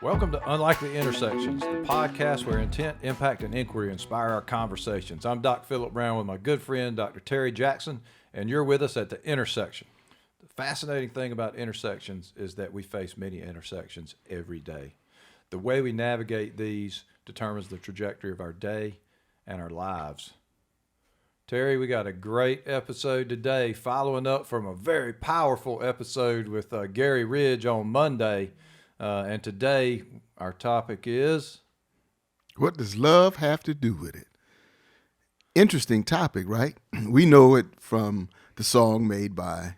Welcome to Unlikely Intersections, the podcast where intent, impact, and inquiry inspire our conversations. I'm Dr. Philip Brown with my good friend, Dr. Terry Jackson, and you're with us at the intersection. The fascinating thing about intersections is that we face many intersections every day. The way we navigate these determines the trajectory of our day and our lives. Terry, we got a great episode today, following up from a very powerful episode with Gary Ridge on Monday. And today, our topic is... What does love have to do with it? Interesting topic, right? We know it from the song made by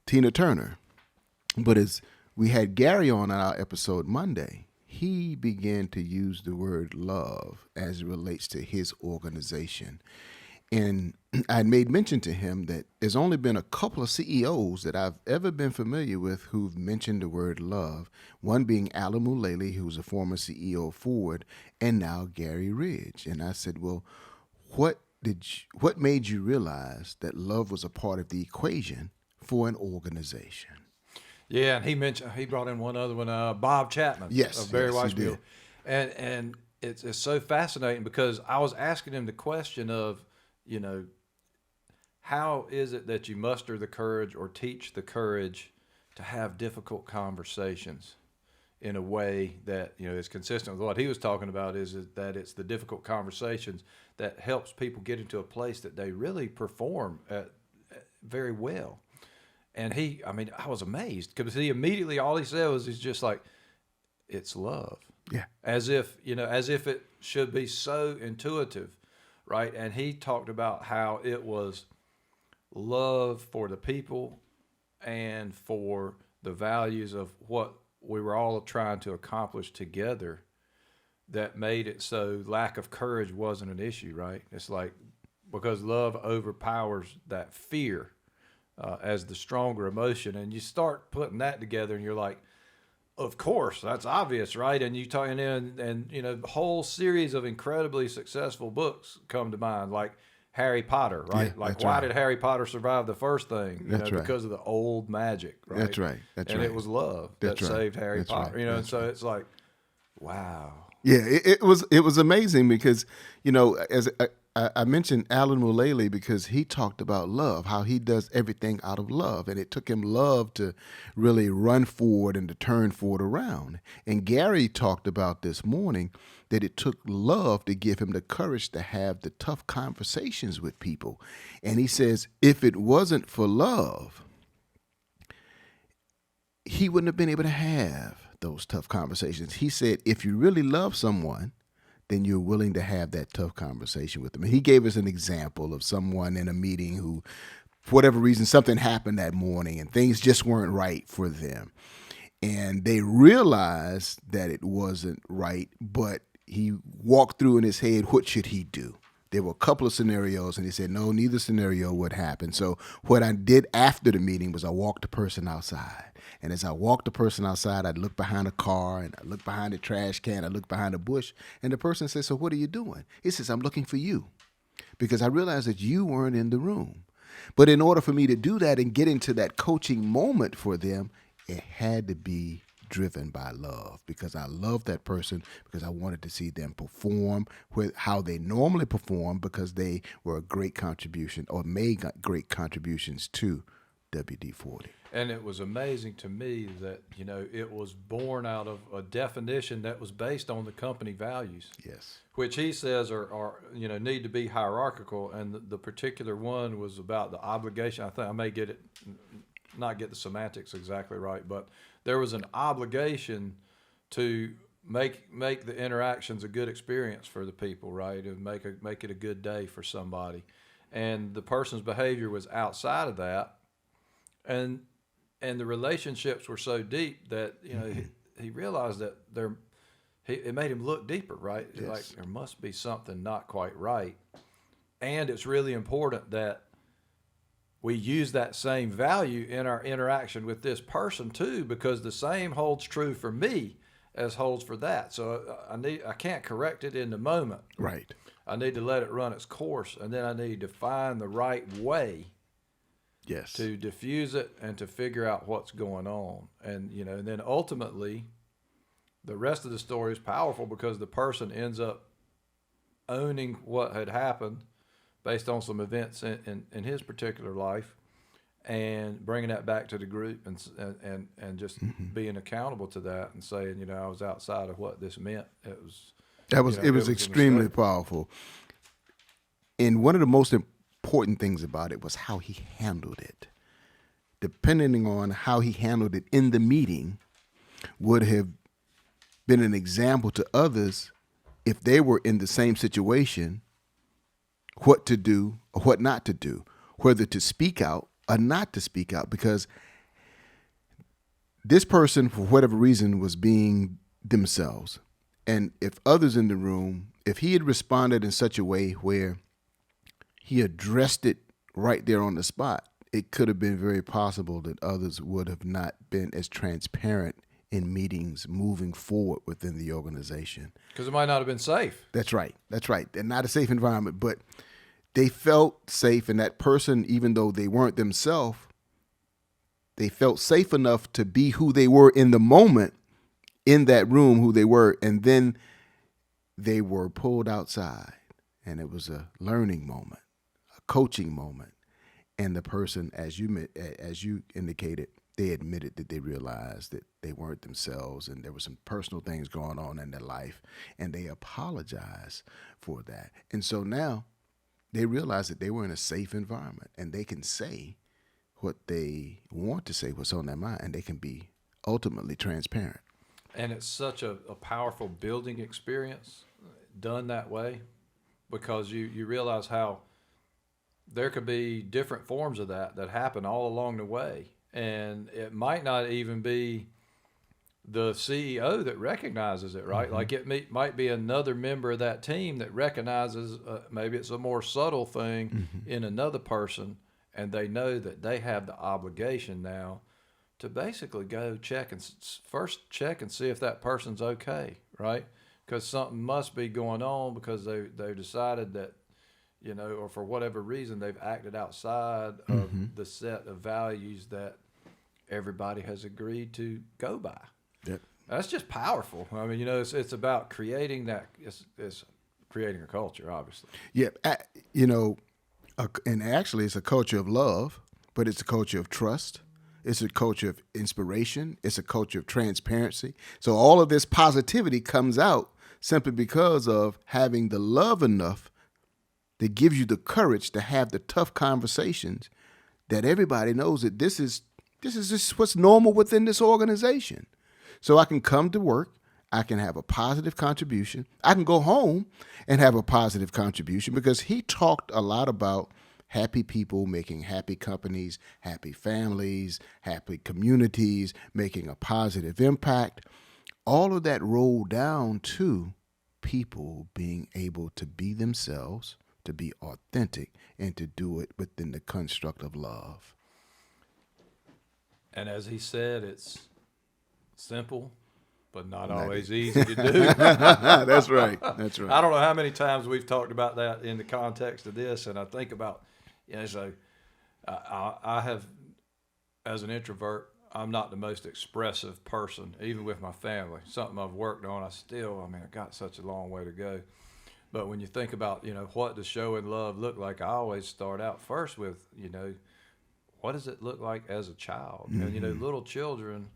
Tina Turner. But as we had Gary on our episode Monday, he began to use the word love as it relates to his organization. And I made mention to him that there's only been a couple of CEOs that I've ever been familiar with who've mentioned the word love, one being Alan Mulally, who's a former CEO of Ford, and now Gary Ridge. And I said, well, what made you realize that love was a part of the equation for an organization? Yeah, and he brought in one other one, Bob Chapman of Barry Weissbill. And it's so fascinating because I was asking him the question of, you know, how is it that you muster the courage or teach the courage to have difficult conversations in a way that, you know, is consistent with what he was talking about, is that it's the difficult conversations that helps people get into a place that they really perform at very well. And I was amazed because all he said was, he's just like, it's love. Yeah. As if it should be so intuitive. Right. And he talked about how it was love for the people and for the values of what we were all trying to accomplish together that made it so lack of courage wasn't an issue. Right. It's like, because love overpowers that fear as the stronger emotion. And you start putting that together and you're like, of course, that's obvious, right? And you talking and you know, a whole series of incredibly successful books come to mind, like Harry Potter, right? Yeah, like, why did Harry Potter survive the first thing? That's right. Because of the old magic, right? That's right. And it was love that saved Harry Potter. Right. You know, and so it's like, wow. Yeah, it was amazing because, you know, as I mentioned Alan Mulally because he talked about love, how he does everything out of love. And it took him love to really run Ford and to turn Ford around. And Gary talked about this morning that it took love to give him the courage to have the tough conversations with people. And he says, if it wasn't for love, he wouldn't have been able to have those tough conversations. He said, if you really love someone, then you're willing to have that tough conversation with them. And he gave us an example of someone in a meeting who, for whatever reason, something happened that morning and things just weren't right for them. And they realized that it wasn't right, but he walked through in his head, what should he do? There were a couple of scenarios, and he said, no, neither scenario would happen. So what I did after the meeting was I walked the person outside. And as I walked the person outside, I'd look behind a car, and I look behind the trash can, I look behind a bush, and the person says, so what are you doing? He says, I'm looking for you, because I realized that you weren't in the room. But in order for me to do that and get into that coaching moment for them, it had to be driven by love, because I loved that person, because I wanted to see them perform with how they normally perform, because they were a great contribution or made great contributions to WD-40. And it was amazing to me that, you know, it was born out of a definition that was based on the company values. Yes. Which he says are you know, need to be hierarchical. And the particular one was about the obligation. I think I may not get the semantics exactly right, but there was an obligation to make the interactions a good experience for the people, right? And make it a good day for somebody. And the person's behavior was outside of that. And the relationships were so deep that, you know, he realized that it made him look deeper, right? Yes. Like, there must be something not quite right. And it's really important that we use that same value in our interaction with this person too, because the same holds true for me as holds for that. So I can't correct it in the moment. Right. I need to let it run its course, and then I need to find the right way Yes. to diffuse it and to figure out what's going on. And, you know, and then ultimately the rest of the story is powerful because the person ends up owning what had happened based on some events in his particular life, and bringing that back to the group, and just being accountable to that, and saying, you know, I was outside of what this meant. It was it was a extremely mistake. powerful. And one of the most important things about it was how he handled it. Depending on how he handled it in the meeting, would have been an example to others if they were in the same situation, what to do or what not to do, whether to speak out or not to speak out, because this person, for whatever reason, was being themselves. And if others in the room, if he had responded in such a way where he addressed it right there on the spot, it could have been very possible that others would have not been as transparent in meetings moving forward within the organization. Because it might not have been safe. That's right. That's right. And not a safe environment, but they felt safe. And that person, even though they weren't themselves, they felt safe enough to be who they were in the moment, in that room, who they were. And then they were pulled outside, and it was a learning moment, a coaching moment. And the person, as you indicated, they admitted that they realized that they weren't themselves, and there were some personal things going on in their life, and they apologized for that. And so now they realize that they were in a safe environment, and they can say what they want to say, what's on their mind, and they can be ultimately transparent. And it's such a powerful building experience done that way, because you realize how there could be different forms of that happen all along the way. And it might not even be the CEO that recognizes it, right? Like it might be another member of that team that recognizes maybe it's a more subtle thing in another person, and they know that they have the obligation now to basically go first check and see if that person's okay, right? Because something must be going on, because they've decided that, you know, or for whatever reason, they've acted outside of the set of values that everybody has agreed to go by. Yep. That's just powerful. I mean, you know, it's about creating that. It's creating a culture, obviously. Yeah, you know, and actually it's a culture of love, but it's a culture of trust. It's a culture of inspiration. It's a culture of transparency. So all of this positivity comes out simply because of having the love enough that gives you the courage to have the tough conversations that everybody knows that this is just what's normal within this organization. So I can come to work, I can have a positive contribution. I can go home and have a positive contribution, because he talked a lot about happy people making happy companies, happy families, happy communities, making a positive impact. All of that rolled down to people being able to be themselves, to be authentic, and to do it within the construct of love. And as he said, it's simple, but not always easy to do. That's right. That's right. I don't know how many times we've talked about that in the context of this, and I think about, you know, so I have, as an introvert, I'm not the most expressive person, even with my family. Something I've worked on. I've got such a long way to go. But when you think about, you know, what does showing love look like, I always start out first with, you know, what does it look like as a child? And, you know, little children,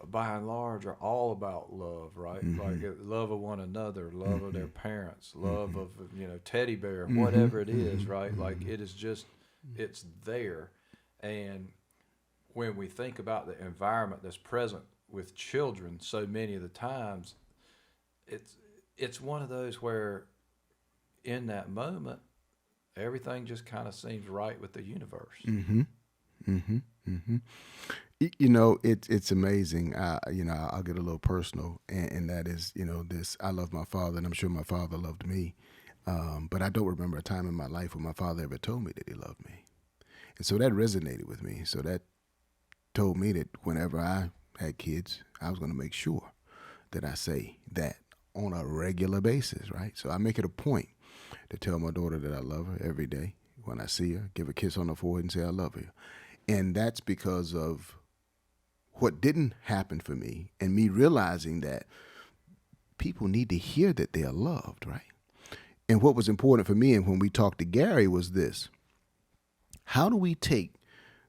by and large, are all about love, right? Like love of one another, love of their parents, love of, you know, teddy bear, whatever it is, right? Like it is just, it's there. And when we think about the environment that's present with children, so many of the times, it's one of those where in that moment, everything just kind of seems right with the universe. You know, it's amazing. You know, I'll get a little personal, and that is, you know, this. I love my father, and I'm sure my father loved me, but I don't remember a time in my life when my father ever told me that he loved me, and so that resonated with me. So that told me that whenever I had kids, I was going to make sure that I say that on a regular basis, right? So I make it a point to tell my daughter that I love her every day. When I see her, give her a kiss on the forehead and say I love her. And that's because of what didn't happen for me, and me realizing that people need to hear that they are loved, right? And what was important for me, and when we talked to Gary, was this: how do we take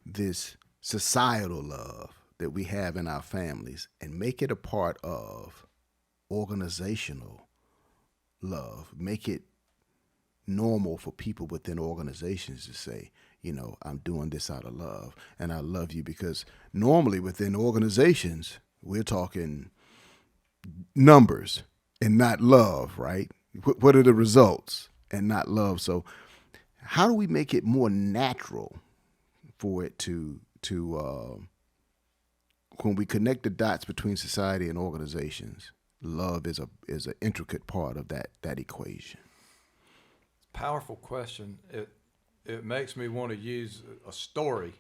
this societal love that we have in our families and make it a part of organizational love, make it normal for people within organizations to say, I'm doing this out of love, and I love you? Because normally within organizations, we're talking numbers and not love, right? What are the results and not love? So how do we make it more natural for it to when we connect the dots between society and organizations, love is an intricate part of that equation? Powerful question. It makes me want to use a story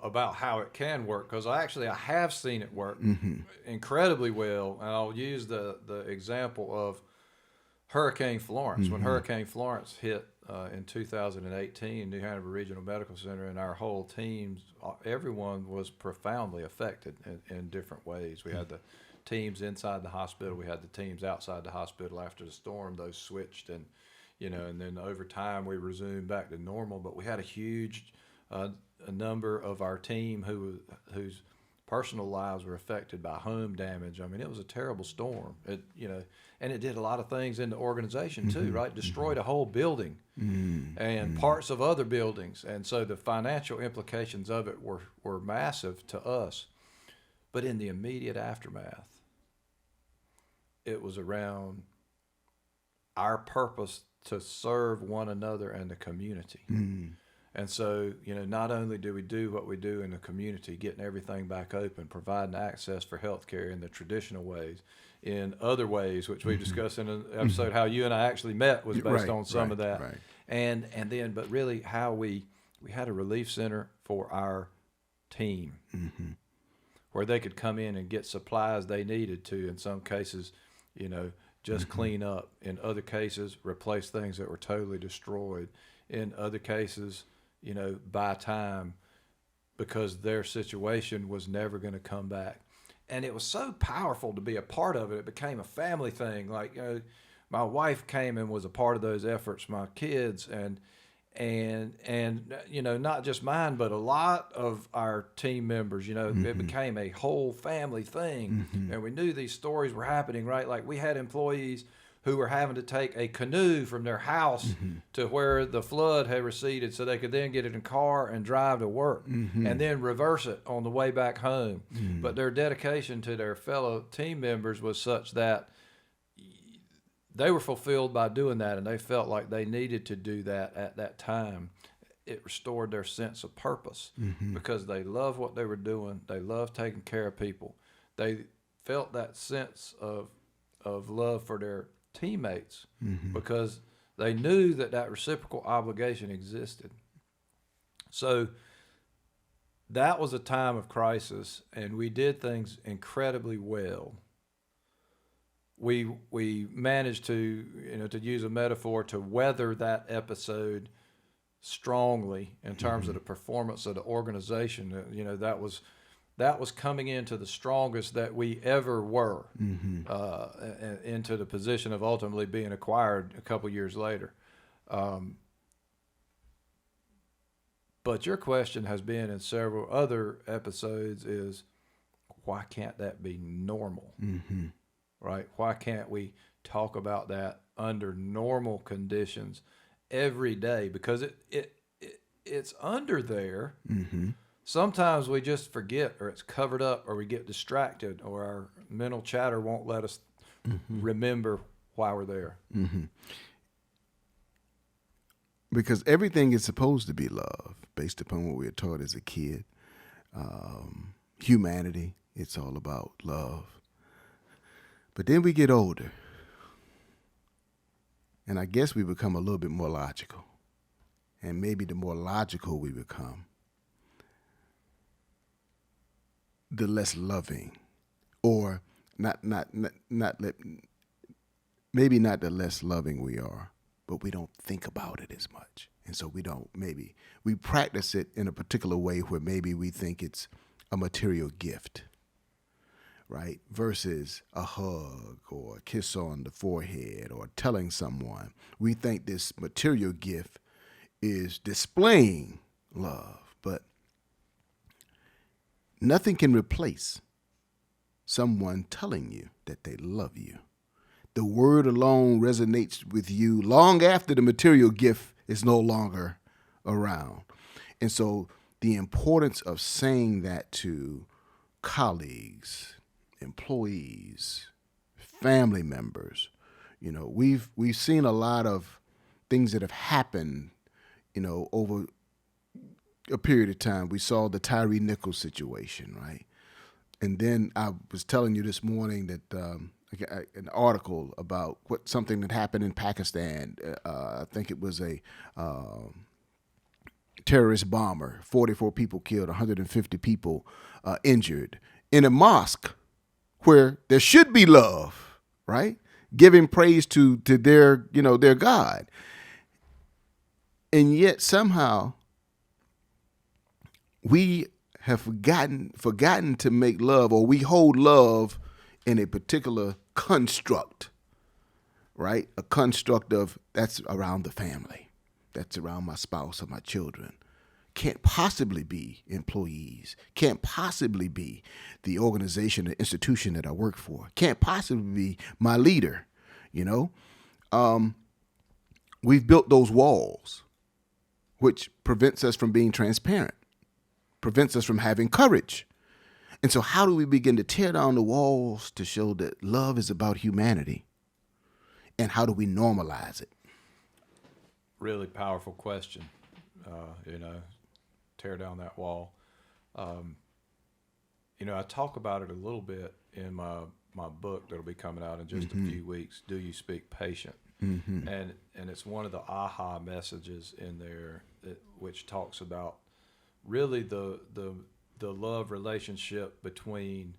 about how it can work, because I have seen it work incredibly well, and I'll use the example of Hurricane Florence. When Hurricane Florence hit in 2018, New Hanover Regional Medical Center, and our whole teams, everyone was profoundly affected in different ways. We had the teams inside the hospital, we had the teams outside the hospital. After the storm, those switched, and and then over time we resumed back to normal. But we had a huge a number of our team whose personal lives were affected by home damage. I mean, it was a terrible storm. And it did a lot of things in the organization too, right? Destroyed a whole building and parts of other buildings. And so the financial implications of it were massive to us. But in the immediate aftermath, it was around our purpose to serve one another and the community. And so, not only do we do what we do in the community, getting everything back open, providing access for healthcare in the traditional ways, in other ways, which we discussed in an episode, how you and I actually met was based on some of that. Right. And then, but really how we had a relief center for our team where they could come in and get supplies they needed to, in some cases, just clean up. In other cases, replace things that were totally destroyed. In other cases, buy time because their situation was never going to come back. And it was so powerful to be a part of it. It became a family thing. Like, my wife came and was a part of those efforts, my kids, and not just mine, but a lot of our team members. It became a whole family thing. And we knew these stories were happening, right? Like, we had employees who were having to take a canoe from their house to where the flood had receded so they could then get in a car and drive to work and then reverse it on the way back home. But their dedication to their fellow team members was such that they were fulfilled by doing that, and they felt like they needed to do that at that time. It restored their sense of purpose because they loved what they were doing. They loved taking care of people. They felt that sense of love for their teammates because they knew that reciprocal obligation existed. So that was a time of crisis, and we did things incredibly well. We managed to, to use a metaphor, to weather that episode strongly in terms of the performance of the organization. That was coming into the strongest that we ever were, into the position of ultimately being acquired a couple years later. But your question has been in several other episodes is, why can't that be normal? Right? Why can't we talk about that under normal conditions every day? Because it's under there. Sometimes we just forget, or it's covered up, or we get distracted, or our mental chatter won't let us remember why we're there. Because everything is supposed to be love based upon what we were taught as a kid. Humanity, it's all about love. But then we get older, and I guess we become a little bit more logical. And maybe the more logical we become, the less loving, or maybe not the less loving we are, but we don't think about it as much. And so we practice it in a particular way where maybe we think it's a material gift. right? Versus a hug or a kiss on the forehead or telling someone. We think this material gift is displaying love, but nothing can replace someone telling you that they love you. The word alone resonates with you long after the material gift is no longer around. And so the importance of saying that to colleagues, employees, family members, we've seen a lot of things that have happened, over a period of time. We saw the Tyree Nichols situation, right? And then I was telling you this morning that an article about something that happened in Pakistan. I think it was a terrorist bomber. 44 people killed, 150 people injured in a mosque where there should be love, right? Giving praise to their God, and yet somehow we have forgotten to make love, or we hold love in a particular construct, right? A construct of that's around the family, that's around my spouse or my children. Can't possibly be employees, can't possibly be the organization or institution that I work for, can't possibly be my leader, We've built those walls, which prevents us from being transparent, prevents us from having courage. And so how do we begin to tear down the walls to show that love is about humanity? And how do we normalize it? Really powerful question. Tear down that wall. I talk about it a little bit in my book that'll be coming out in just a few weeks. Do You Speak Patient? Mm-hmm. And it's one of the aha messages in there which talks about really the love relationship between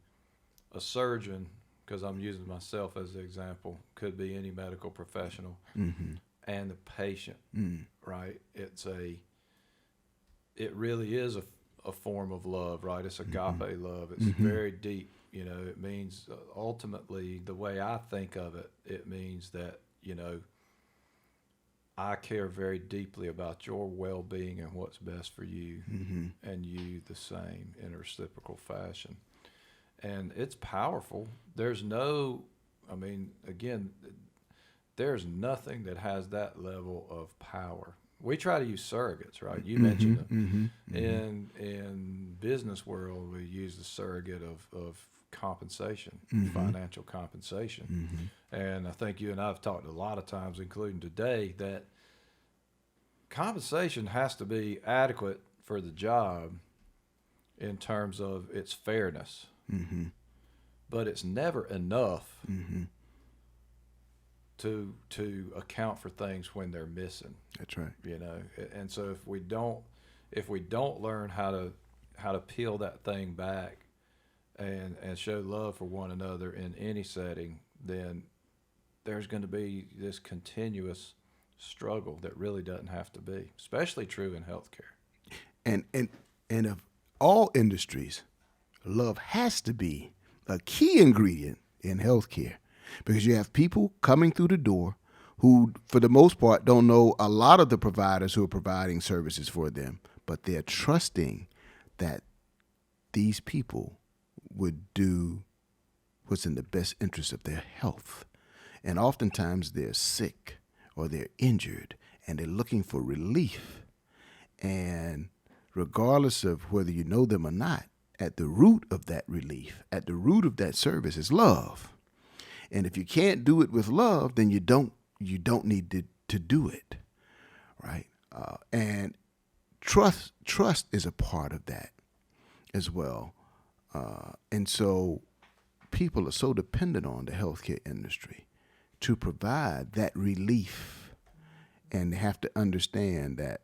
a surgeon, because I'm using myself as the example, could be any medical professional, and the patient, right? It really is a form of love, right? It's agape love. It's very deep. It means ultimately, the way I think of it, it means that, I care very deeply about your well-being and what's best for you, and you the same in a reciprocal fashion. And it's powerful. There's nothing that has that level of power. We try to use surrogates, right? You mentioned them. In business world, we use the surrogate of compensation, financial compensation. And I think you and I have talked a lot of times, including today, that compensation has to be adequate for the job in terms of its fairness. But it's never enough to account for things when they're missing. That's right. And so if we don't learn how to peel that thing back and show love for one another in any setting, then there's going to be this continuous struggle that really doesn't have to be, especially true in healthcare. And of all industries, love has to be a key ingredient in healthcare, because you have people coming through the door who, for the most part, don't know a lot of the providers who are providing services for them, but they're trusting that these people would do what's in the best interest of their health. And oftentimes they're sick or they're injured and they're looking for relief. And regardless of whether you know them or not, at the root of that relief, at the root of that service is love. And if you can't do it with love, then you don't need to do it, right? And trust is a part of that as well. And so people are so dependent on the healthcare industry to provide that relief, and they have to understand that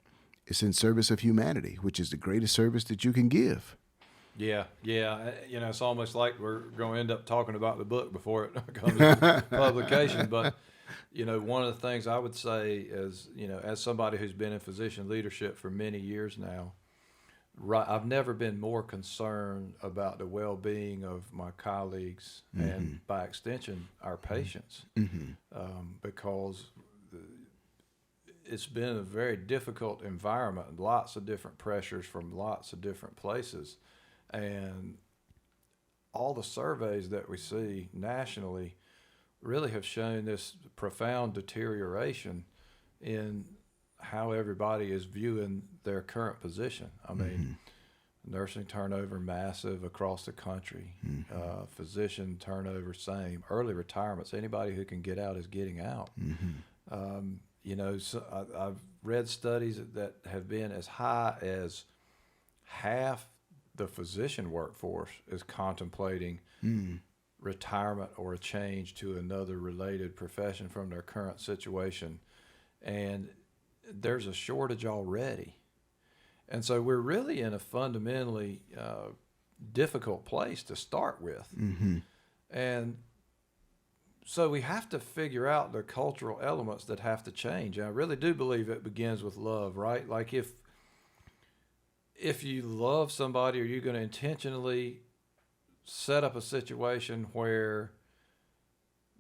it's in service of humanity, which is the greatest service that you can give. Yeah. It's almost like we're going to end up talking about the book before it comes to publication. But, one of the things I would say is, as somebody who's been in physician leadership for many years now, right. I've never been more concerned about the well-being of my colleagues and, by extension, our patients, because it's been a very difficult environment and lots of different pressures from lots of different places, and all the surveys that we see nationally really have shown this profound deterioration in how everybody is viewing their current position. I mean, nursing turnover massive across the country, physician turnover same, early retirements. Anybody who can get out is getting out. You know, so I've read studies that have been as high as half the physician workforce is contemplating retirement or a change to another related profession from their current situation. And there's a shortage already. And so we're really in a fundamentally difficult place to start with. And so we have to figure out the cultural elements that have to change. And I really do believe it begins with love, right? Like if you love somebody, are you going to intentionally set up a situation where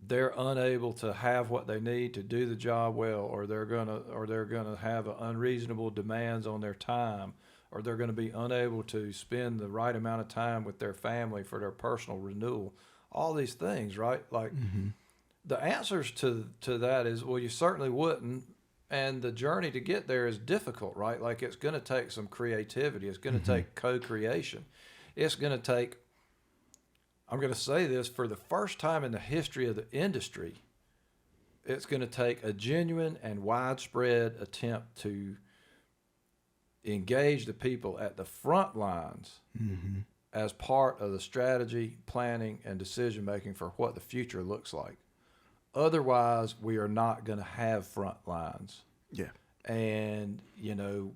they're unable to have what they need to do the job well, or they're gonna have unreasonable demands on their time, or they're going to be unable to spend the right amount of time with their family for their personal renewal? All these things, right? Like the answers to that is, well, you certainly wouldn't. And the journey to get there is difficult, right? Like it's going to take some creativity. It's going to take co-creation. It's going to take, I'm going to say this, for the first time in the history of the industry, it's going to take a genuine and widespread attempt to engage the people at the front lines as part of the strategy, planning, and decision making for what the future looks like. Otherwise, we are not going to have front lines. Yeah. And, you know,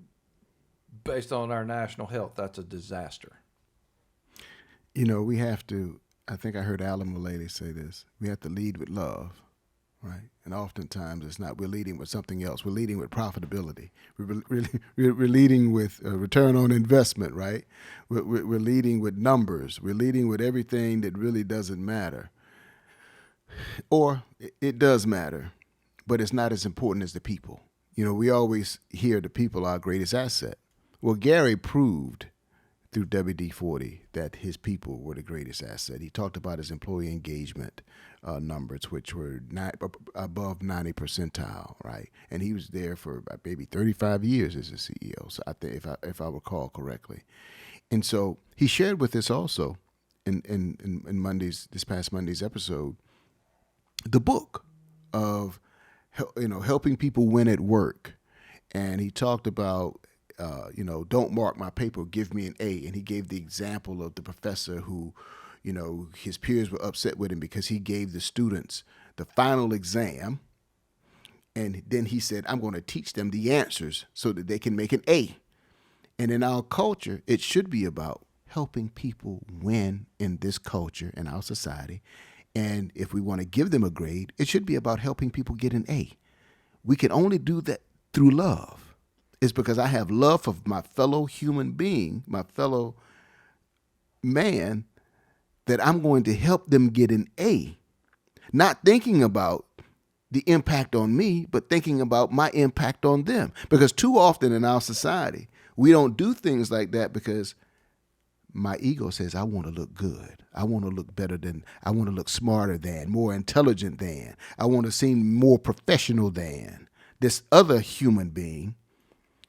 based on our national health, that's a disaster. You know, we have to, I think I heard Alan Mulally say this, we have to lead with love, right? And oftentimes it's not, we're leading with something else. We're leading with profitability. We're leading with return on investment, right? We're leading with numbers. We're leading with everything that really doesn't matter. Or it does matter, but it's not as important as the people. You know, we always hear the people are our greatest asset. Well, Gary proved through WD-40 that his people were the greatest asset. He talked about his employee engagement numbers, which were above 90 percentile, right? And he was there for maybe 35 years as a CEO, so I think if I recall correctly. And so he shared with us also in this past Monday's episode, the book of, you know, helping people win at work. And he talked about, you know, don't mark my paper, give me an A. And he gave the example of the professor who, you know, his peers were upset with him because he gave the students the final exam. And then he said, I'm going to teach them the answers so that they can make an A. And in our culture, it should be about helping people win in this culture, in our society. And if we want to give them a grade, it should be about helping people get an A. We can only do that through love. It's because I have love for my fellow human being, my fellow man, that I'm going to help them get an A. Not thinking about the impact on me, but thinking about my impact on them. Because too often in our society, we don't do things like that because my ego says, I want to look good. I want to look better than, I want to look smarter than, more intelligent than, I want to seem more professional than this other human being.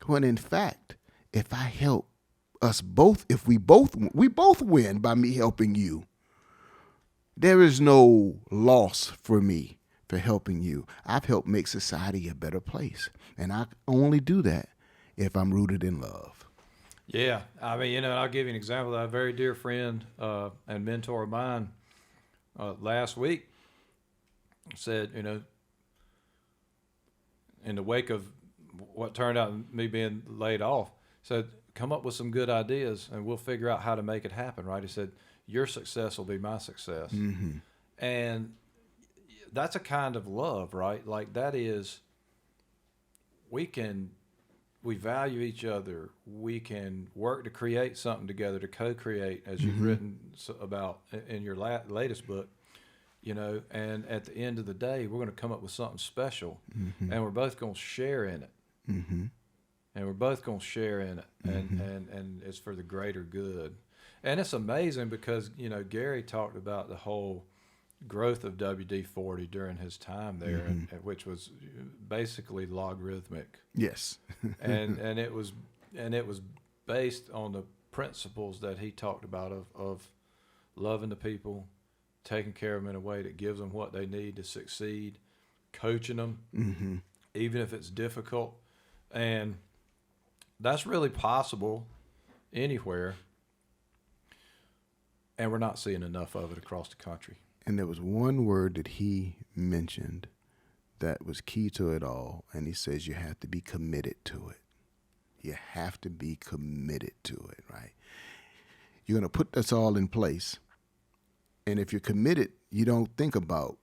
When in fact, if I help us both, if we both win by me helping you, there is no loss for me for helping you. I've helped make society a better place. And I only do that if I'm rooted in love. Yeah, I mean, you know, I'll give you an example. A very dear friend and mentor of mine last week said, you know, in the wake of what turned out me being laid off, said, come up with some good ideas and we'll figure out how to make it happen, right? He said, your success will be my success. And that's a kind of love, right? Like that is, we can we value each other. We can work to create something together, to co-create, as you've written about in your latest book. You know, and at the end of the day, we're going to come up with something special, and we're both going to share in it. And we're both going to share in it, and it's for the greater good. And it's amazing because, you know, Gary talked about the whole growth of WD-40 during his time there, and which was basically logarithmic. Yes. and it was based on the principles that he talked about of loving the people, taking care of them in a way that gives them what they need to succeed, coaching them, even if it's difficult. And that's really possible anywhere. And we're not seeing enough of it across the country. And there was one word that he mentioned that was key to it all. And he says you have to be committed to it. You have to be committed to it, right? You're going to put this all in place. And if you're committed, you don't think about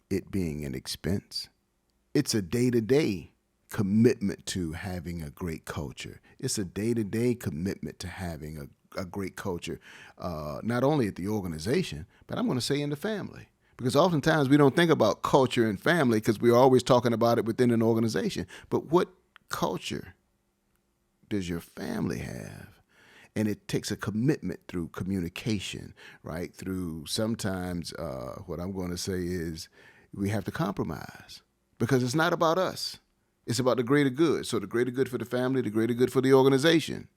it being an expense. It's a day-to-day commitment to having a great culture. It's a day-to-day commitment to having a great culture, not only at the organization, but I'm going to say in the family. Because oftentimes we don't think about culture and family because we're always talking about it within an organization. But what culture does your family have? And it takes a commitment through communication, right? Through sometimes what I'm going to say is we have to compromise because it's not about us. It's about the greater good. So the greater good for the family, the greater good for the organization.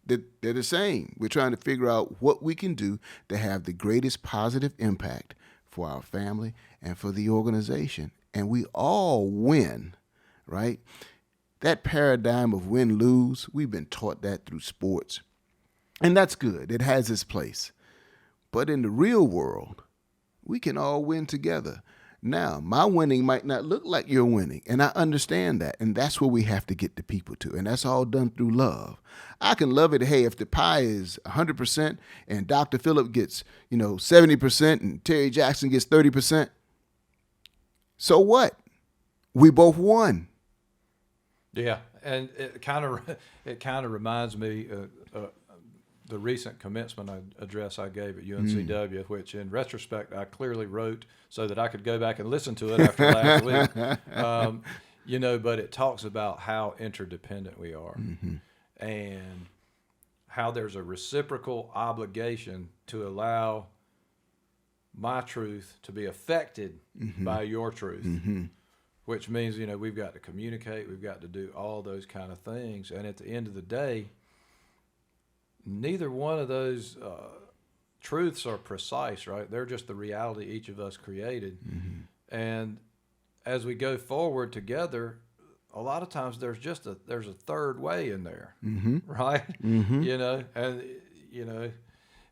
They're the same. We're trying to figure out what we can do to have the greatest positive impact for our family and for the organization. And we all win, right? That paradigm of win-lose, we've been taught that through sports. And that's good. It has its place. But in the real world, we can all win together. Now, my winning might not look like your winning, and I understand that. And that's where we have to get the people to. And that's all done through love. I can love it. Hey, if the pie is 100% and Dr. Phillip gets, 70% and Terry Jackson gets 30%, so what? We both won. Yeah, and it kind of reminds me the recent commencement address I gave at UNCW, which in retrospect I clearly wrote so that I could go back and listen to it after last week. But it talks about how interdependent we are, and how there's a reciprocal obligation to allow my truth to be affected by your truth. Which means, we've got to communicate, we've got to do all those kind of things. And at the end of the day, neither one of those truths are precise, right? They're just the reality each of us created. And as we go forward together, a lot of times there's a third way in there, right?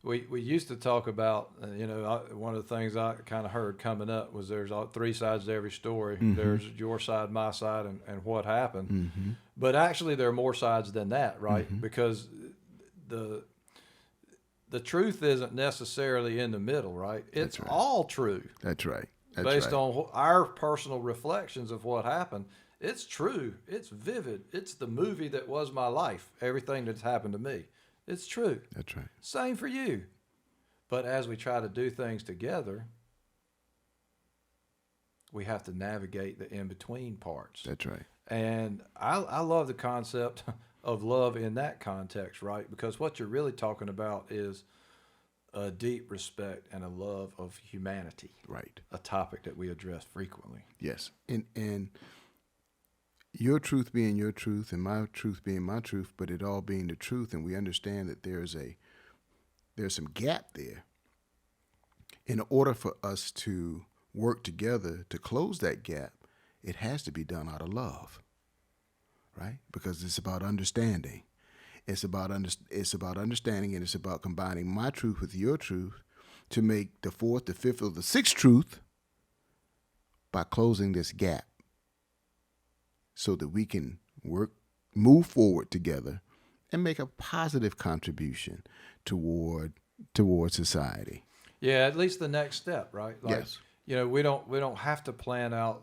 We used to talk about, one of the things I kind of heard coming up was there's three sides to every story. There's your side, my side, and what happened. But actually there are more sides than that, right? Because the truth isn't necessarily in the middle, right? It's all true. That's right. Based on our personal reflections of what happened. It's true. It's vivid. It's the movie that was my life. Everything that's happened to me. It's true. That's right. Same for you. But as we try to do things together, we have to navigate the in-between parts. That's right. And I love the concept of love in that context, right? Because what you're really talking about is a deep respect and a love of humanity. Right. A topic that we address frequently. Yes. And your truth being your truth and my truth being my truth, but it all being the truth, and we understand that there's some gap there. In order for us to work together to close that gap, it has to be done out of love, right? Because it's about understanding. It's about understanding, and it's about combining my truth with your truth to make the fourth, the fifth, or the sixth truth by closing this gap, so that we can move forward together and make a positive contribution toward society. Yeah, at least the next step, right? Yes. We don't have to plan out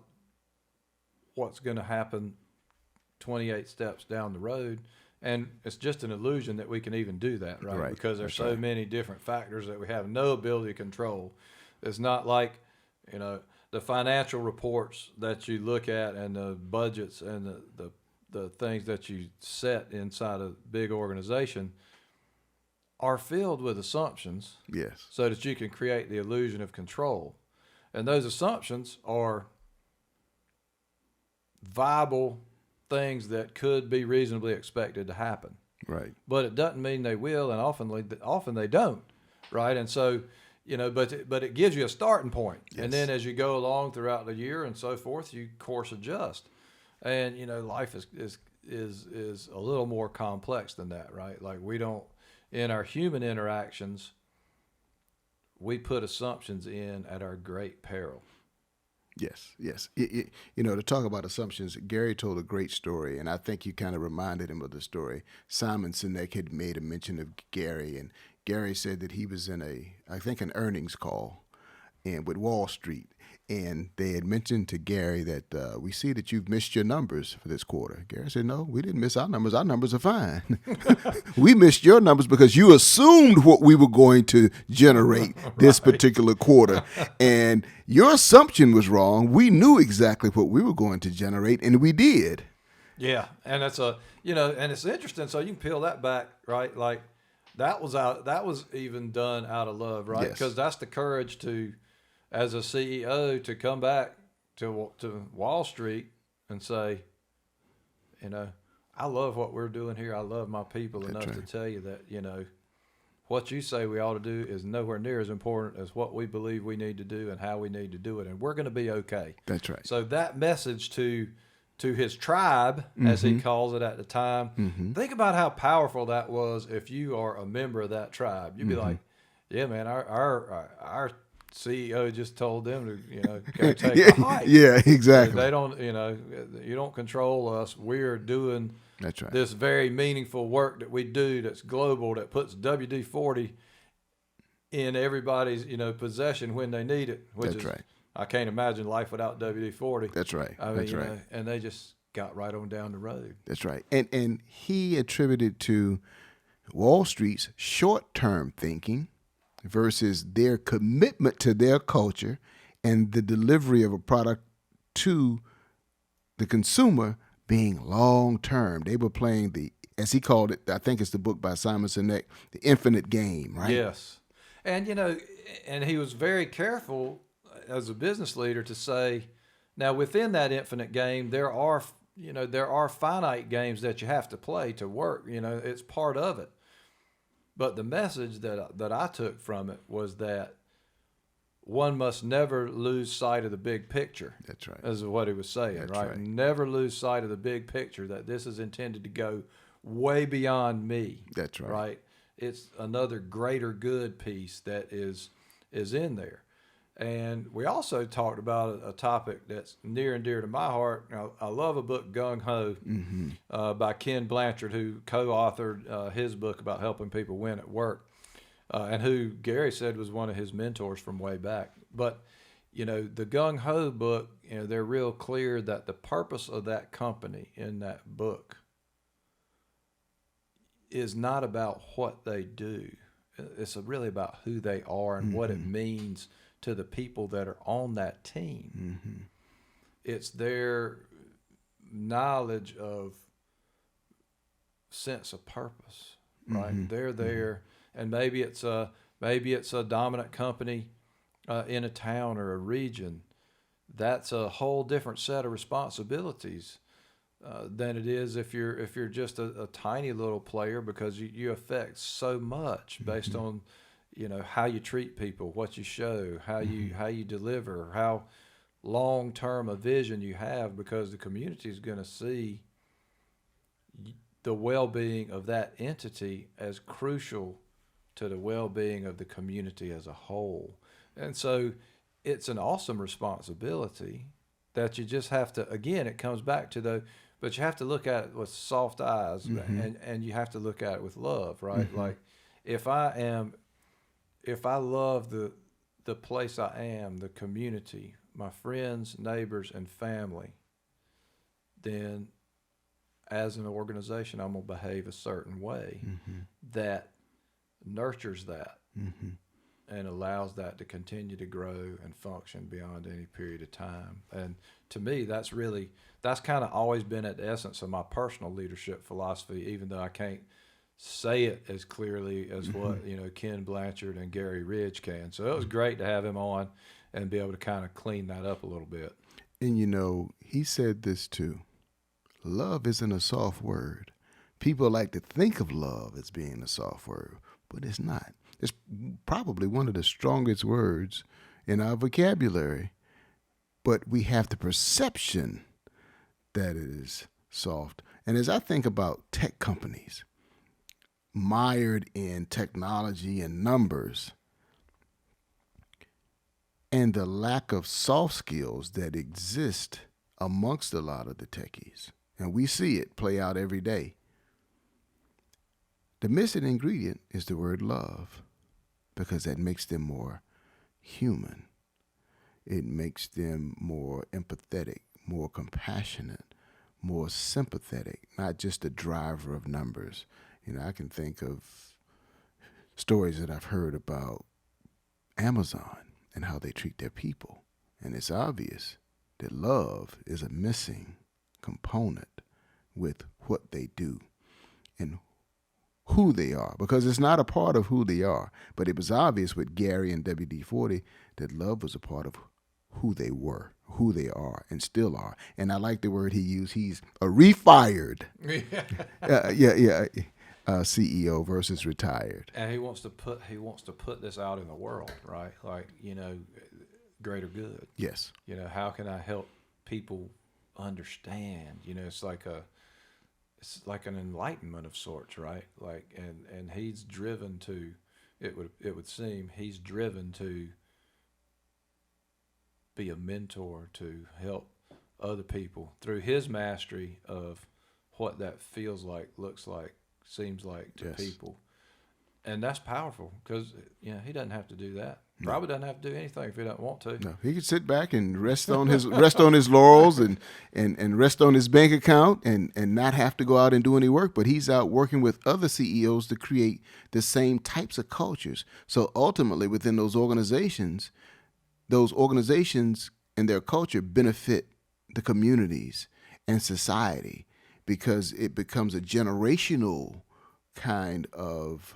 what's going to happen 28 steps down the road. And it's just an illusion that we can even do that, right? Right. Because there's That's so right. many different factors that we have no ability to control. It's not like, the financial reports that you look at and the budgets and the things that you set inside a big organization are filled with assumptions Yes. so that you can create the illusion of control. And those assumptions are viable things that could be reasonably expected to happen. Right. But it doesn't mean they will, and often they don't, right? And so, but it gives you a starting point. Yes. And then as you go along throughout the year and so forth, you course adjust. And life is a little more complex than that, right? Like we don't, in our human interactions, we put assumptions in at our great peril. Yes, yes. To talk about assumptions, Gary told a great story, and I think you kind of reminded him of the story. Simon Sinek had made a mention of Gary, and Gary said that he was in an earnings call, and with Wall Street, and they had mentioned to Gary that we see that you've missed your numbers for this quarter. Gary said, "No, we didn't miss our numbers. Our numbers are fine. We missed your numbers because you assumed what we were going to generate this particular quarter, and your assumption was wrong. We knew exactly what we were going to generate, and we did." Yeah, and it's and it's interesting. So you can peel that back, right? Like that was even done out of love, right? Yes. Because that's the courage to, as a CEO, to come back to Wall Street and say, I love what we're doing here. I love my people enough to tell you that, what you say we ought to do is nowhere near as important as what we believe we need to do and how we need to do it. And we're going to be okay. That's right. So that message to his tribe, as he calls it at the time, think about how powerful that was if you are a member of that tribe. You'd be like, yeah, man, our CEO just told them to, go take a hike. Yeah, exactly. They don't, you don't control us. We're doing That's right. this very meaningful work that we do that's global, that puts WD-40 in everybody's, possession when they need it. Which That's right. I can't imagine life without WD-40. That's right. I mean, That's right. And they just got right on down the road. That's right. And he attributed to Wall Street's short-term thinking versus their commitment to their culture and the delivery of a product to the consumer being long-term. They were playing as he called it, I think it's the book by Simon Sinek, the infinite game, right? Yes. And, and he was very careful as a business leader to say, now within that infinite game, there are finite games that you have to play to work. It's part of it. But the message that I took from it was that one must never lose sight of the big picture. That's right. Is what he was saying, That's right? right. Never lose sight of the big picture, that this is intended to go way beyond me. That's right. Right? It's another greater good piece that is in there. And we also talked about a topic that's near and dear to my heart. I love a book, Gung Ho, by Ken Blanchard, who co-authored his book about helping people win at work, and who Gary said was one of his mentors from way back. But, the Gung Ho book, they're real clear that the purpose of that company in that book is not about what they do. It's really about who they are and what it means to the people that are on that team. It's their knowledge of sense of purpose, right? They're there, and maybe it's a dominant company in a town or a region. That's a whole different set of responsibilities than it is if you're just a tiny little player, because you affect so much based on how you treat people, what you show, how you deliver, how long-term a vision you have, because the community is going to see the well-being of that entity as crucial to the well-being of the community as a whole. And so it's an awesome responsibility that you just have to, again, it comes back to but you have to look at it with soft eyes, and you have to look at it with love, right? Like if I love the place I am, the community, my friends, neighbors, and family, then as an organization, I'm going to behave a certain way that nurtures that and allows that to continue to grow and function beyond any period of time. And to me, that's kind of always been at the essence of my personal leadership philosophy, even though I can't say it as clearly as what, Ken Blanchard and Gary Ridge can. So it was great to have him on and be able to kind of clean that up a little bit. And he said this too. Love isn't a soft word. People like to think of love as being a soft word, but it's not. It's probably one of the strongest words in our vocabulary, but we have the perception that it is soft. And as I think about tech companies mired in technology and numbers, and the lack of soft skills that exist amongst a lot of the techies, and we see it play out every day. The missing ingredient is the word love, because that makes them more human. It makes them more empathetic, more compassionate, more sympathetic, not just a driver of numbers. I can think of stories that I've heard about Amazon and how they treat their people. And it's obvious that love is a missing component with what they do and who they are, because it's not a part of who they are. But it was obvious with Gary and WD-40 that love was a part of who they were, who they are, and still are. And I like the word he used. He's a refired CEO versus retired. And he wants to put this out in the world, right? Like, greater good. Yes. How can I help people understand? It's like an enlightenment of sorts, right? Like, and he's driven to, it would seem he's driven to be a mentor to help other people through his mastery of what that feels like, looks like, seems like to people. And that's powerful because, he doesn't have to do that. No. Probably doesn't have to do anything if he doesn't want to. No, he could sit back and rest on his laurels and rest on his bank account and not have to go out and do any work. But he's out working with other CEOs to create the same types of cultures. So ultimately, within those organizations and their culture benefit the communities and society, because it becomes a generational kind of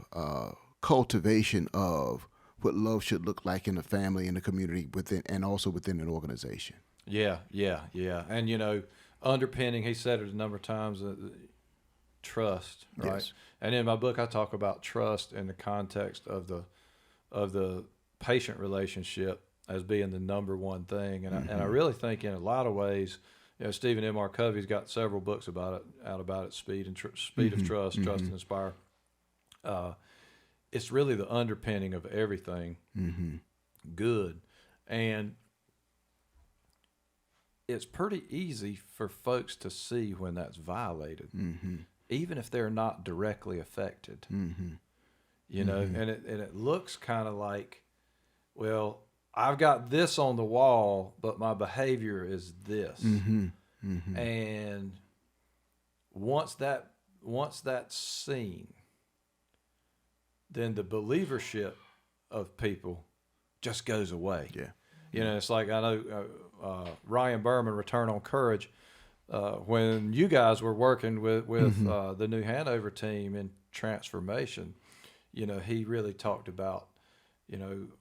cultivation of what love should look like in a family, in a community, and also within an organization. Yeah. And, underpinning, he said it a number of times, trust, right? Yes. And in my book, I talk about trust in the context of the patient relationship as being the number one thing. And I really think in a lot of ways, Stephen M. R. Covey's got several books about it, Speed of Trust, Trust and Inspire. It's really the underpinning of everything good. And it's pretty easy for folks to see when that's violated, even if they're not directly affected. And it looks kind of like, well, I've got this on the wall, but my behavior is this. And once that's seen, then the believership of people just goes away. Yeah. It's like, I know Ryan Berman, Return on Courage, when you guys were working with the New Hanover team in transformation, he really talked about,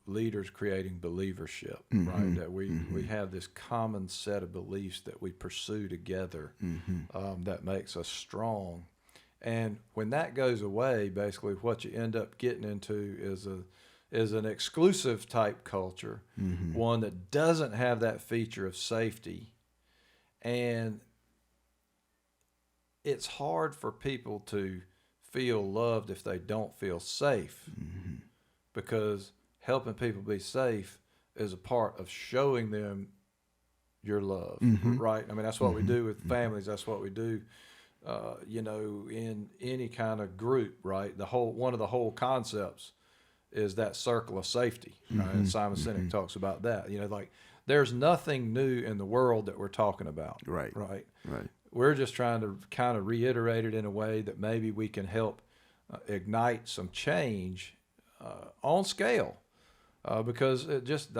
leaders creating believership, right? That we have this common set of beliefs that we pursue together that makes us strong. And when that goes away, basically what you end up getting into is an exclusive type culture, one that doesn't have that feature of safety. And it's hard for people to feel loved if they don't feel safe, because helping people be safe is a part of showing them your love, right? I mean, that's what we do with families. That's what we do, in any kind of group, right? One of the whole concepts is that circle of safety, right? And Simon Sinek talks about that. Like, there's nothing new in the world that we're talking about, Right. we're just trying to kind of reiterate it in a way that maybe we can help ignite some change on scale, because it just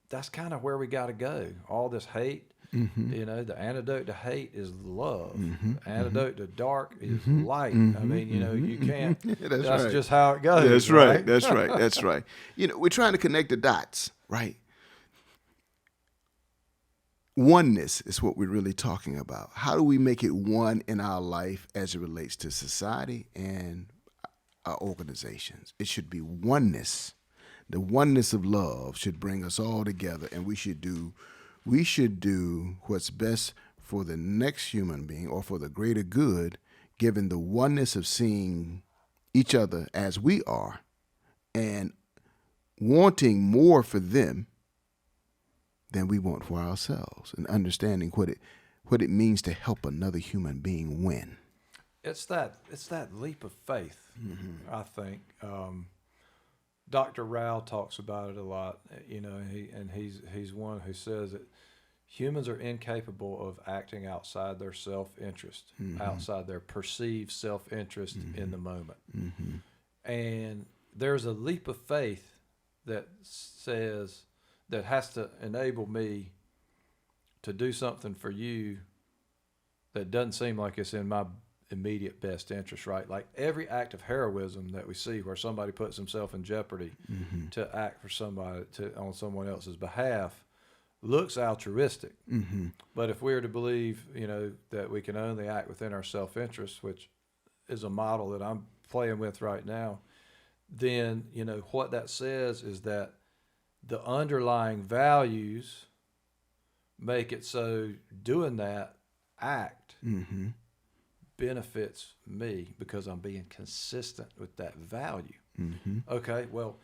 that's kind of where we got to go. All this hate, you know, the antidote to hate is love. The antidote to dark is light. I mean, you know, you can't. That's That's right. just how it goes. That's right. That's right. That's right. You know, we're trying to connect the dots, right? Oneness is what we're really talking about. How do we make it one in our life as it relates to society and our organizations? It should be oneness. The oneness of love should bring us all together, and we should do what's best for the next human being or for the greater good, given the oneness of seeing each other as we are and wanting more for them than we want for ourselves, and understanding what it means to help another human being win. It's that leap of faith. I think Dr. Rao talks about it a lot. You know, he's one who says that humans are incapable of acting outside their self-interest, outside their perceived self-interest in the moment. And there's a leap of faith that says that has to enable me to do something for you that doesn't seem like it's in my immediate best interest, right? Like every act of heroism that we see where somebody puts himself in jeopardy to act for somebody on someone else's behalf looks altruistic. But if we are to believe, you know, that we can only act within our self-interest, which is a model that I'm playing with right now, then, you know, what that says is that the underlying values make it so doing that act benefits me because I'm being consistent with that value. Okay, well,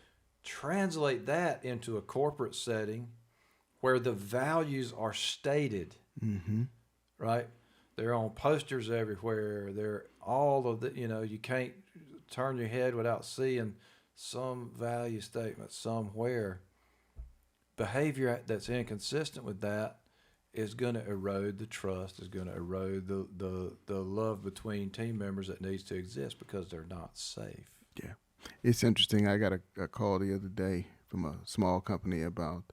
translate that into a corporate setting where the values are stated, right? They're on posters everywhere. They're all of the, you know, you can't turn your head without seeing some value statement somewhere. Behavior that's inconsistent with that is going to erode the trust, is going to erode the love between team members that needs to exist because they're not safe. Yeah. It's interesting. I got a call the other day from a small company about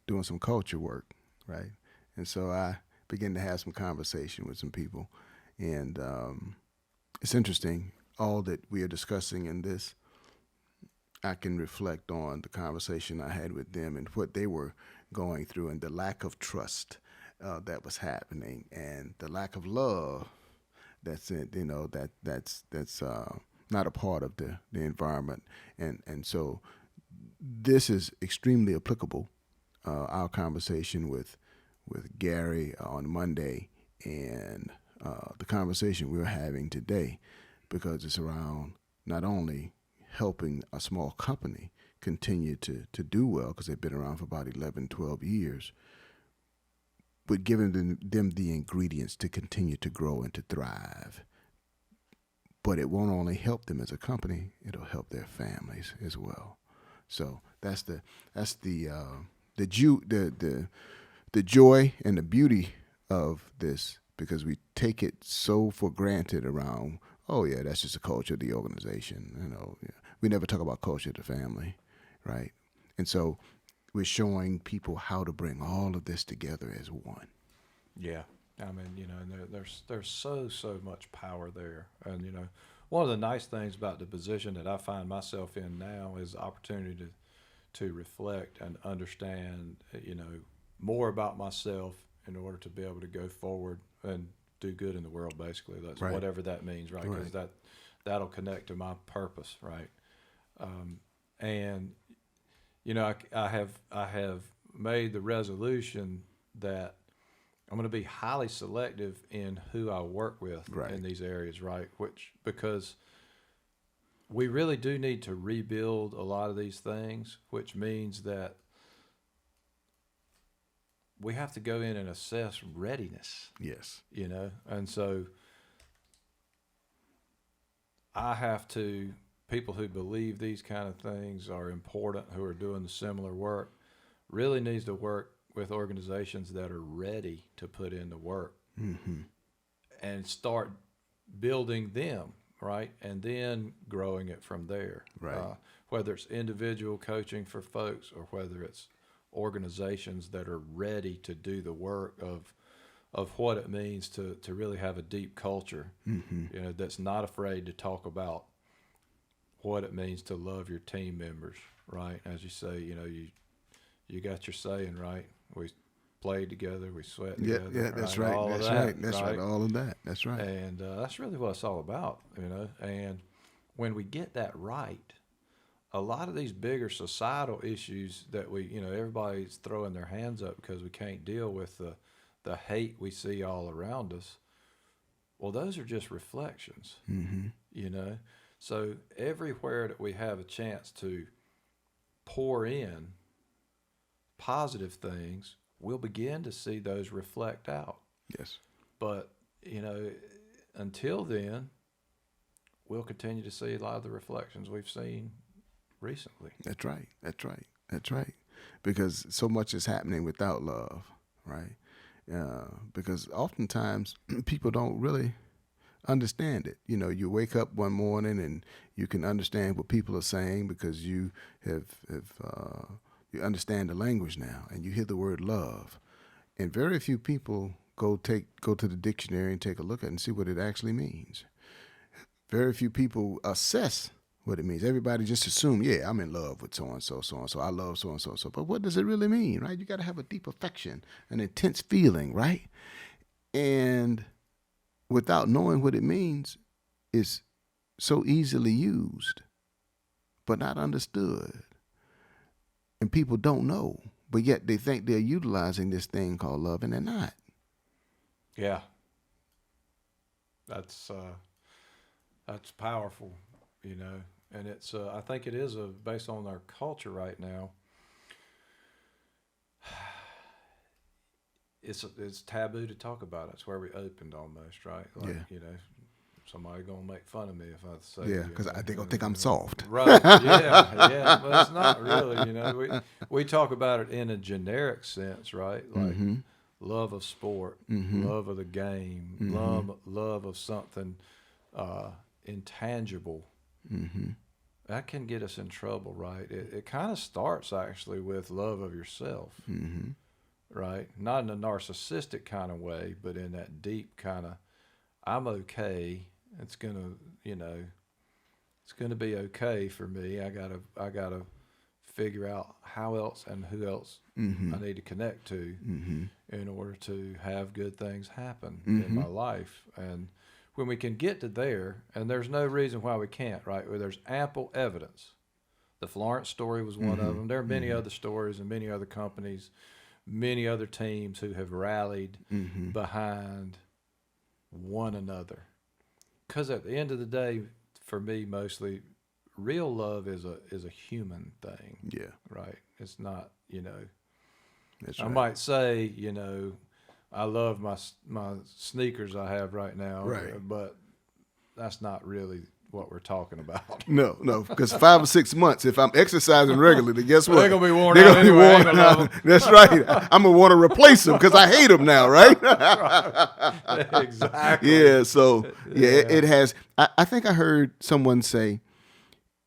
doing some culture work, right? And so I began to have some conversation with some people. And it's interesting, all that we are discussing in this, I can reflect on the conversation I had with them and what they were going through and the lack of trust that was happening and the lack of love that's it, you know, that's not a part of the environment. And so this is extremely applicable, our conversation with Gary on Monday and the conversation we're having today, because it's around not only helping a small company continue to do well because they've been around for about 11, 12 years, but giving them the ingredients to continue to grow and to thrive. But it won't only help them as a company, it'll help their families as well. So that's the joy and the beauty of this, because we take it so for granted around, oh yeah, that's just the culture of the organization. You know, we never talk about culture of the family, right? And so we're showing people how to bring all of this together as one. Yeah, I mean, you know, there's so much power there, and you know, one of the nice things about the position that I find myself in now is the opportunity to reflect and understand, you know, more about myself in order to be able to go forward and do good in the world. Basically, that's right. Whatever that means, right? Because that'll connect to my purpose, right? And you know, I have made the resolution that I'm going to be highly selective in who I work with in these areas, right? Because we really do need to rebuild a lot of these things, which means that we have to go in and assess readiness. Yes. You know, and so I have to, people who believe these kind of things are important, who are doing the similar work, really needs to work with organizations that are ready to put in the work and start building them, right? And then growing it from there. Right. Whether it's individual coaching for folks or whether it's organizations that are ready to do the work of what it means to really have a deep culture, that's not afraid to talk about what it means to love your team members, right? As you say, you got your saying, right? We played together, we sweat together. Yeah, that's right? right. All That's of that, right. That's right. All of that. That's right. And that's really what it's all about, And when we get that right, a lot of these bigger societal issues that everybody's throwing their hands up because we can't deal with the hate we see all around us. Well, those are just reflections, So everywhere that we have a chance to pour in positive things, we'll begin to see those reflect out. Yes. But, until then, we'll continue to see a lot of the reflections we've seen recently. That's right. That's right. That's right. Because so much is happening without love, right? Because oftentimes people don't really understand it. You wake up one morning and you can understand what people are saying because you have you understand the language now, and you hear the word love. And very few people go to the dictionary and take a look at it and see what it actually means. Very few people assess what it means. Everybody just assume, yeah, I'm in love with so-and-so, so-and-so. I love so-and-so, so. But what does it really mean, right? You got to have a deep affection, an intense feeling, right? And without knowing what it means, it's so easily used, but not understood. And people don't know, but yet they think they're utilizing this thing called love, and they're not. Yeah. That's powerful, and it's I think it is based on our culture right now. It's taboo to talk about it. It's where we opened almost, right? Like, somebody gonna make fun of me if I say. Yeah, because they're gonna think I'm soft. Right. Yeah. But it's not really. We talk about it in a generic sense, right? Like love of sport, love of the game, love of something intangible. That can get us in trouble, right? It kind of starts actually with love of yourself, right? Not in a narcissistic kind of way, but in that deep kind of, I'm okay. It's gonna, it's gonna be okay for me. I gotta figure out how else and who else I need to connect to in order to have good things happen in my life. And when we can get to there, and there's no reason why we can't, right? Where there's ample evidence. The Florence story was one of them. There are many other stories and many other companies, many other teams who have rallied behind one another. Because at the end of the day, for me, mostly, real love is a human thing. Yeah. Right. It's not, That's I right. might say, I love my sneakers I have right now. Right. But that's not really what we're talking about. No, because 5 or 6 months, if I'm exercising regularly, guess what? They're gonna be worn They're out gonna be anyway. I ain't worn gonna love out. That's right. I'm gonna want to replace them because I hate them now, right? Exactly. Yeah. So it has. I think I heard someone say,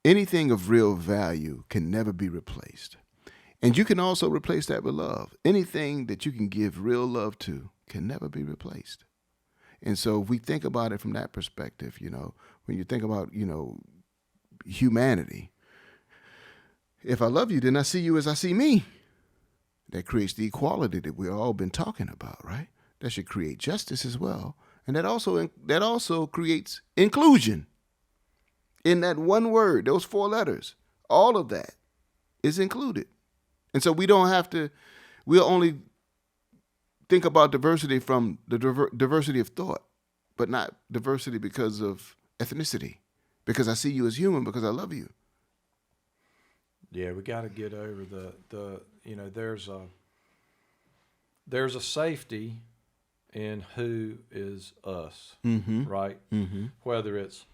anything of real value can never be replaced, and you can also replace that with love. Anything that you can give real love to can never be replaced. And so if we think about it from that perspective, when you think about, humanity, if I love you, then I see you as I see me. That creates the equality that we've all been talking about, right? That should create justice as well. And that also creates inclusion. In that one word, those 4 letters, all of that is included. And so we'll only think about diversity from the diversity of thought, but not diversity because of ethnicity, because I see you as human, because I love you. Yeah, we got to get over there's a safety in who is us, right? Whether it's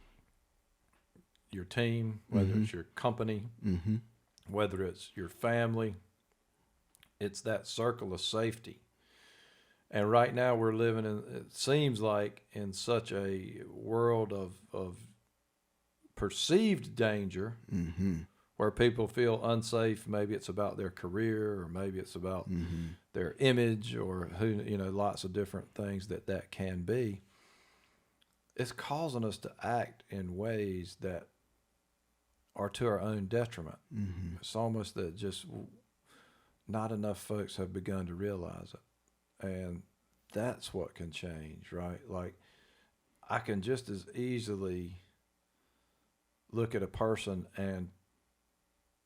your team, whether it's your company, whether it's your family, it's that circle of safety. And right now we're living in, it seems like, in such a world of perceived danger where people feel unsafe. Maybe it's about their career, or maybe it's about their image, or lots of different things that can be. It's causing us to act in ways that are to our own detriment. It's almost that just not enough folks have begun to realize it. And that's what can change, right? Like, I can just as easily look at a person and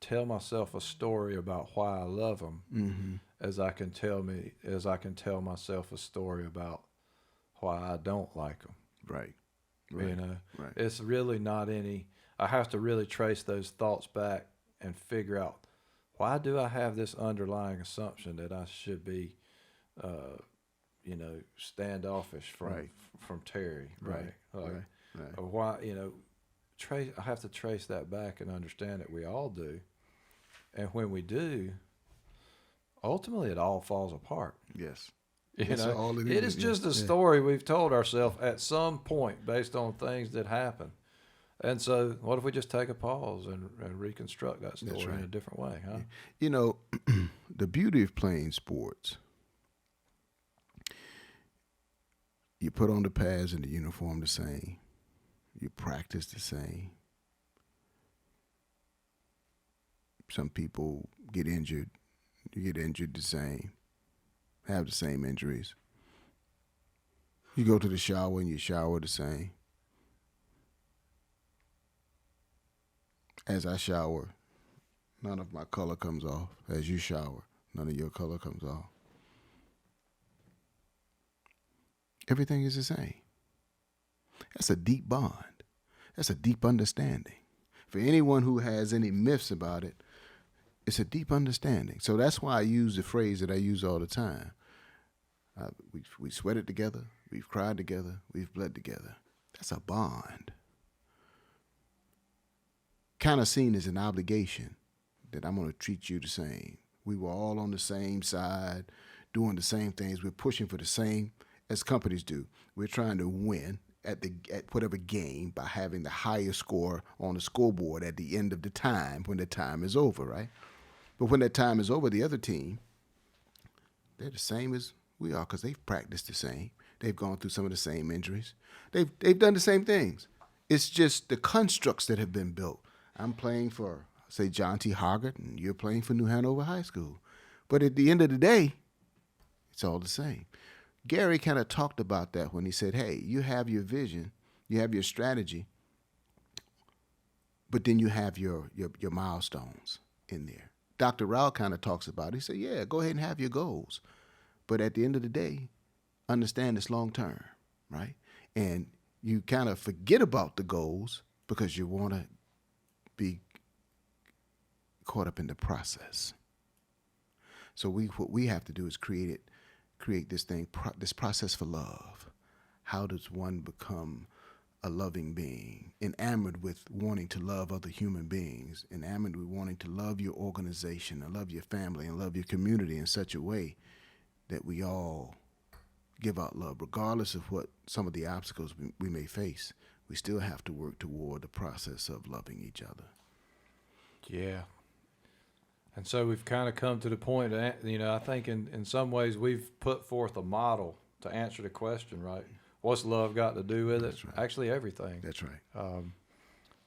tell myself a story about why I love them as I can tell myself a story about why I don't like them. Right. Right. It's really not any. I have to really trace those thoughts back and figure out, why do I have this underlying assumption that I should be, standoffish from Terry, right? Or why, I have to trace that back and understand that we all do. And when we do, ultimately it all falls apart. Yes. It is just a story we've told ourselves at some point based on things that happen. And so what if we just take a pause and reconstruct that story in a different way, huh? The beauty of playing sports, you put on the pads and the uniform the same. You practice the same. Some people get injured. You get injured the same. Have the same injuries. You go to the shower and you shower the same. As I shower, none of my color comes off. As you shower, none of your color comes off. Everything is the same. That's a deep bond. That's a deep understanding. For anyone who has any myths about it, it's a deep understanding. So that's why I use the phrase that I use all the time. We sweated together. We've cried together. We've bled together. That's a bond. Kind of seen as an obligation that I'm going to treat you the same. We were all on the same side, doing the same things. We're pushing for the same, as companies do. We're trying to win at whatever game by having the highest score on the scoreboard at the end of the time, when the time is over, right? But when that time is over, the other team, they're the same as we are, because they've practiced the same. They've gone through some of the same injuries. They've done the same things. It's just the constructs that have been built. I'm playing for, say, John T. Hoggart, and you're playing for New Hanover High School. But at the end of the day, it's all the same. Gary kind of talked about that when he said, hey, you have your vision, you have your strategy, but then you have your milestones in there. Dr. Rao kind of talks about it. He said, yeah, go ahead and have your goals. But at the end of the day, understand it's long term, right? And you kind of forget about the goals because you want to be caught up in the process. So what we have to do is create this thing, this process for love. How does one become a loving being, enamored with wanting to love other human beings, enamored with wanting to love your organization and love your family and love your community in such a way that we all give out love, regardless of what some of the obstacles we may face. We still have to work toward the process of loving each other. Yeah. And so we've kind of come to the point that, I think in some ways we've put forth a model to answer the question, right? What's love got to do with it? That's right. Actually, everything. That's right.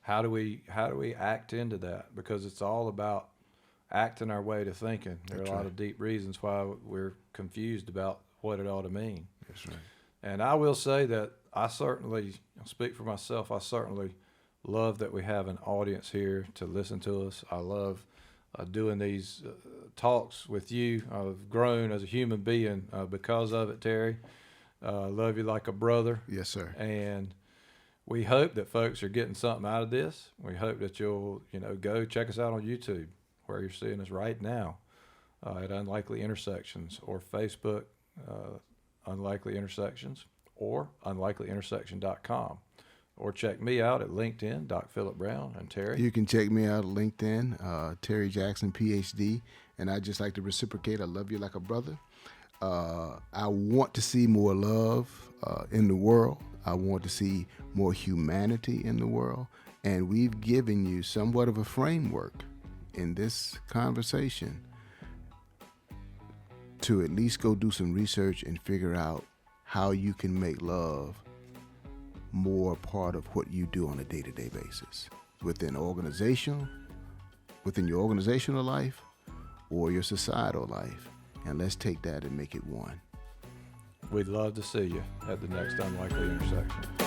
How do we act into that? Because it's all about acting our way to thinking. There are a lot of deep reasons why we're confused about what it ought to mean. That's right. And I will say that I certainly, speak for myself, I certainly love that we have an audience here to listen to us. I love doing these talks with you. I've grown as a human being because of it, Terry. Love you like a brother. Yes, sir. And we hope that folks are getting something out of this. We hope that you'll, go check us out on YouTube, where you're seeing us right now at Unlikely Intersections, or Facebook, Unlikely Intersections, or unlikelyintersection.com. Or check me out at LinkedIn, Doc Philip Brown, and Terry. You can check me out at LinkedIn, Terry Jackson, PhD. And I'd just like to reciprocate. I love you like a brother. I want to see more love in the world. I want to see more humanity in the world. And we've given you somewhat of a framework in this conversation to at least go do some research and figure out how you can make love more part of what you do on a day-to-day basis within your organizational life or your societal life. And let's take that and make it one. We'd love to see you at the next Unlikely Intersection.